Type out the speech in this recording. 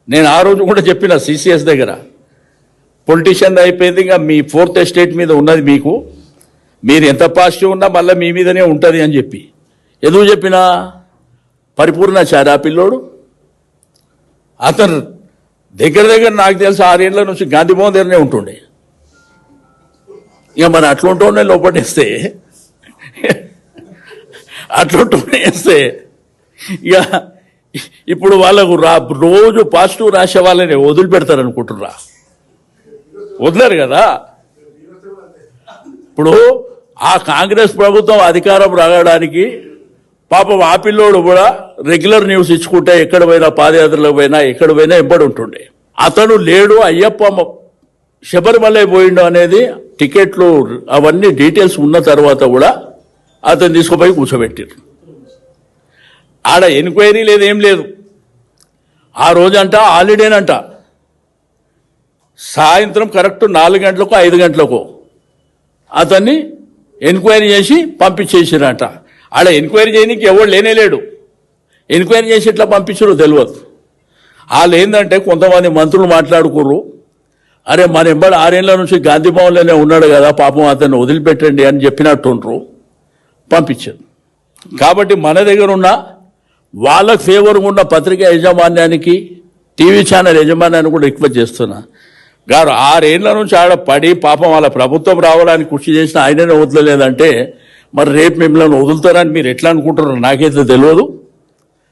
నేను ఆ రోజు కూడా చెప్పిన సిసిఎస్ దగ్గర పొలిటీషియన్ అయిపోయింది, ఇంకా మీ ఫోర్త్ ఎస్టేట్ మీద ఉన్నది మీకు, మీరు ఎంత పాజిటివ్ ఉన్నా మళ్ళీ మీ మీదనే ఉంటుంది అని చెప్పి. ఎందుకు చెప్పినా పరిపూర్ణాచారి ఆ పిల్లోడు, అతను దగ్గర దగ్గర నాకు తెలిసి 6 ఏళ్ల నుంచి గాంధీ భవన్ దగ్గరనే ఉంటుండే. ఇక మరి అట్లుంటూనే లోపటేస్తే అట్లుంటూనేస్తే ఇక ఇప్పుడు వాళ్ళకు రోజు పాజిటివ్ రాసే వాళ్ళని వదిలిపెడతారు అనుకుంటుర్రా? వదిలేరు కదా. ఇప్పుడు ఆ కాంగ్రెస్ ప్రభుత్వం అధికారం రావడానికి పాపం ఆ పిల్లోడు కూడా రెగ్యులర్ న్యూస్ ఇచ్చుకుంటే ఎక్కడ పోయినా, పాదయాత్రలకు పోయినా ఎక్కడ పోయినా ఎంబడి ఉంటుండే. అతను లేడు, అయ్యప్ప శబరిమల పోయిండు అనేది టికెట్లు అవన్నీ డీటెయిల్స్ ఉన్న తర్వాత కూడా అతను తీసుకుపోయి కూర్చోబెట్టారు. ఆడ ఎంక్వైరీ లేదు, ఏం లేదు. ఆ రోజంట హాలిడేనంట. సాయంత్రం కరెక్ట్ 4 గంటలకు 5 గంటలకు అతన్ని ఎంక్వైరీ చేసి పంపించేసిరంట. ఆడ ఎంక్వైరీ చేయడానికి ఎవరు లేనేలేడు. ఎంక్వైరీ చేసి ఎట్లా పంపించారో తెలియదు. వాళ్ళు ఏంటంటే కొంతమంది మంత్రులు మాట్లాడుకోరు, అరే మన ఎంబడి 6 ఏళ్ల నుంచి గాంధీ భవన్లోనే ఉన్నాడు కదా, పాపం అతన్ని వదిలిపెట్టండి అని చెప్పినట్టుండ్రు, పంపించారు. కాబట్టి మన దగ్గర ఉన్న వాళ్ళకు ఫేవర్గా ఉన్న పత్రికా యాజమాన్యానికి, టీవీ ఛానల్ యాజమాన్యాన్ని కూడా రిక్వెస్ట్ చేస్తున్నా, గారు 6 ఏళ్ల నుంచి ఆడ పడి పాపం వాళ్ళ ప్రభుత్వం రావడానికి కృషి చేసిన ఆయననే వదలలేదంటే మరి రేపు మిమ్మల్ని వదులుతారని మీరు ఎట్లా అనుకుంటారో నాకైతే తెలియదు.